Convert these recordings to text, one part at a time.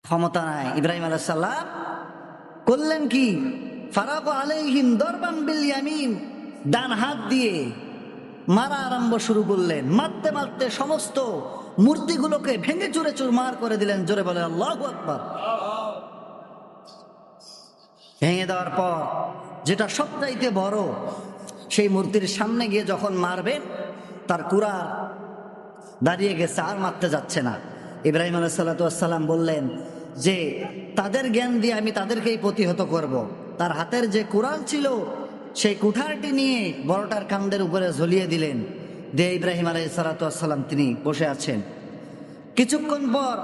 ক্ষমতা নাই। ইব্রাহিম আলাইহিস সালাম করলেন কি, ফারাকু আলাইহিম দরবান বিল ইয়ামিন, ডান হাত দিয়ে মারা আরম্ভ শুরু করলেন। মারতে মারতে সমস্ত মূর্তিগুলোকে ভেঙে চুরে চুরমার করে দিলেন। জোরে বলে আল্লাহু আকবার। ভেঙে দেওয়ার পর যেটা সবচাইতে বড়, সেই মূর্তির সামনে গিয়ে যখন মারবেন, তার কুড়া দাঁড়িয়ে গেছে, আর মারতে যাচ্ছে না। ইব্রাহিম আলাইহিস সালাতু ওয়াস সালাম বললেন যে তাদের জ্ঞান দিয়ে আমি তাদেরকেই প্রতিহত করব। তার হাতের যে কুড়াল ছিল সেই কুঠারটি নিয়ে বড়টার কান্দের উপরে ঝুলিয়ে দিলেন। দিয়ে ইব্রাহিম আলাইহিস সালাতু ওয়াস সালাম তিনি বসে আছেন। কিছুক্ষণ পর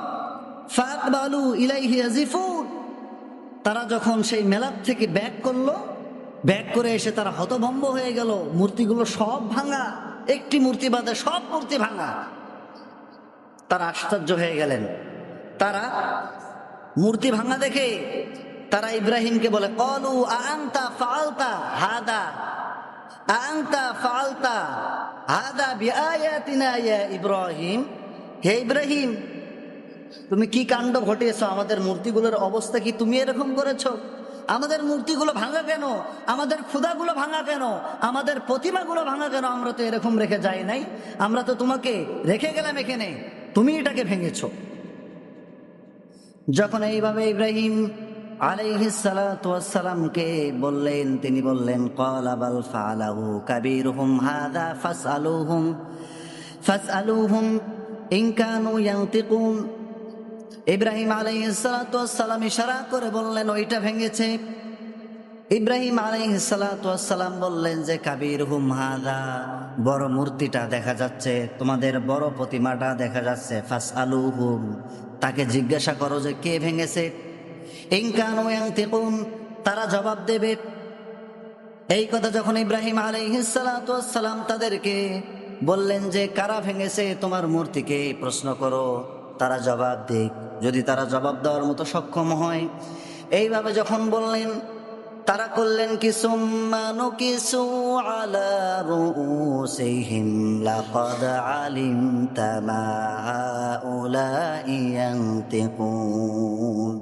ফাকবালু ইলাইহি ইয়াজিফুন, তারা যখন সেই মেলার থেকে ব্যাক করলো, ব্যাক করে এসে তারা হতভম্ব হয়ে গেল। মূর্তিগুলো সব ভাঙা, একটি মূর্তি বাদে সব মূর্তি ভাঙা। তারা আশ্চর্য হয়ে গেলেন। তারা মূর্তি ভাঙা দেখে তারা ইব্রাহিমকে বলে, ক্বালু আনতা ফাআলতা হাদা, আনতা ফাআলতা হাদা বিআয়াতিনা ইয়া ইব্রাহিম। হে ইব্রাহিম, তুমি কি কাণ্ড ঘটিয়েছো? আমাদের মূর্তিগুলোর অবস্থা কি তুমি এরকম করেছো? আমাদের মূর্তিগুলো ভাঙা কেন? আমাদের ক্ষুধাগুলো ভাঙা কেন? আমাদের প্রতিমাগুলো ভাঙা কেন? আমরা তো এরকম রেখে যাই নাই, আমরা তো তোমাকে রেখে গেলাম এখানে, তুমি এটাকে ভেঙেছো। যখন এইভাবে ইব্রাহিম আলাইহিস সালাতু ওয়াস সালামকে বললেন, তিনি বললেন, ক্বালা বাল ফাআলাহু কাবীরুহুম হাযা ফাসআলুহুম ইন কানু ইয়ানতিকুন। ইব্রাহিম আলাইহিস সালাতু ওয়াস সালাম ইশারা করে বললেন, ওইটা ভেঙেছে। ইব্রাহিম আলাইহিস সালাতু ওয়াস সালাম বললেন যে কাবীরুহুম হাযা, বড় মূর্তিটা দেখা যাচ্ছে, তোমাদের বড় প্রতিমাটা দেখা যাচ্ছে। ফাসআলুহুম, তাকে জিজ্ঞাসা করো যে কে ভেঙেছে। ইন কানু ইয়ানতিকুন, তারা জবাব দেবে। এই কথা যখন ইব্রাহিম আলাইহিস সালাতু ওয়াস সালাম তাদেরকে বললেন যে কারা ভেঙেছে তোমার মূর্তিকে, প্রশ্ন করো, তারা জবাব দিক। যদি তারা জবাব দেওয়ার মতো সক্ষম হয়, এইভাবে যখন বললেন, তারা করলেন কি, সুম্মা নুকিসু আলা রুউসিহিম লাকাদ আলিমতা মা হাউলাই ইয়ানতিকুন।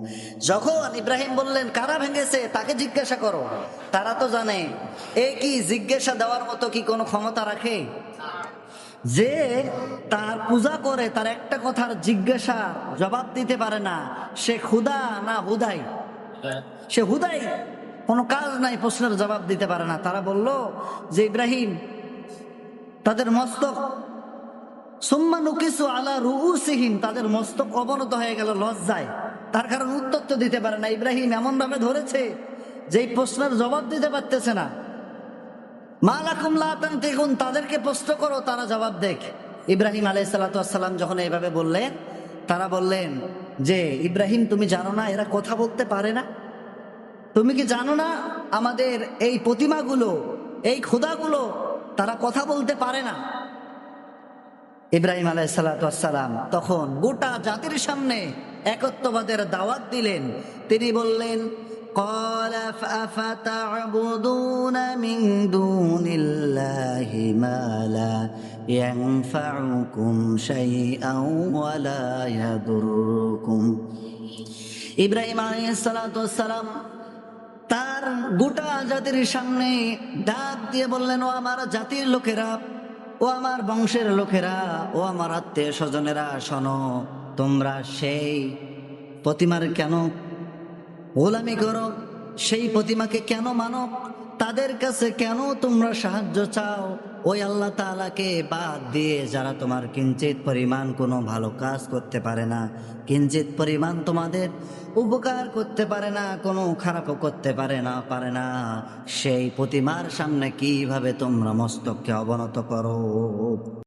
যখন ইব্রাহিম বললেন কারা ভেঙেছে তাকে জিজ্ঞাসা করো, তারা তো জানে। এ কি জিজ্ঞাসা দেওয়ার মতো কি কোনো ক্ষমতা রাখে? যে তার পূজা করে, তার একটা কথার জিজ্ঞাসা জবাব দিতে পারে না, সে খুদা না হুদাই? সে হুদাই, কোনো কাজ নাই, প্রশ্নের জবাব দিতে পারে না। তারা বলল যে ইব্রাহিম, তাদের মস্তক সুম্মা নুকিসু আলা রুউসিহিম, তাদের মস্তক অবনত হয়ে গেল লজ্জায়, তার কারণ উত্তর তো দিতে পারে না। ইব্রাহিম এমন ভাবে ধরেছে যে এই প্রশ্নের জবাব দিতে পারতেছে না। মা লাকুম লা তানতিকুন, তাদেরকে প্রশ্ন করো, তারা জবাব দেখ। ইব্রাহিম আলাইহিস সালাতু ওয়াস সালাম যখন এইভাবে বললেন, তারা বললেন যে ইব্রাহিম, তুমি জানো না এরা কথা বলতে পারে না? তুমি কি জানো না আমাদের এই প্রতিমাগুলো, এই খোদাগুলো, তারা কথা বলতে পারে না? ইব্রাহিম আলাইহিস সালাতু ওয়াস সালাম তখন গোটা জাতির সামনে একত্ববাদের দাওয়াত দিলেন। তিনি বললেন, ক্বালা আফাতা'বুদুনা মিন দুনিল্লাহি মা লা ইয়ানফাউকুম শাইআন ওয়া লা ইয়াদুররুকুম। ইব্রাহিম আলাইহিস সালাতু ওয়াস সালাম তার গোটা জাতির সামনে ডাক দিয়ে বললেন, ও আমার জাতির লোকেরা, ও আমার বংশের লোকেরা, ও আমার আত্মীয় স্বজনেরা, শোনো, তোমরা সেই প্রতিমার কেন গোলামি করো? সেই প্রতিমাকে কেন মানো? তাদের কাছে কেন তোমরা সাহায্য চাও? ওই আল্লাহ তাআলাকে বাদ দিয়ে যারা তোমার কিঞ্চিত পরিমাণ কোনো ভালো কাজ করতে পারে না, কিঞ্চিত পরিমাণ তোমাদের উপকার করতে পারে না, কোনো খারাপও করতে পারে না, সেই প্রতিমার সামনে কিভাবে তোমরা মস্তককে অবনত করো?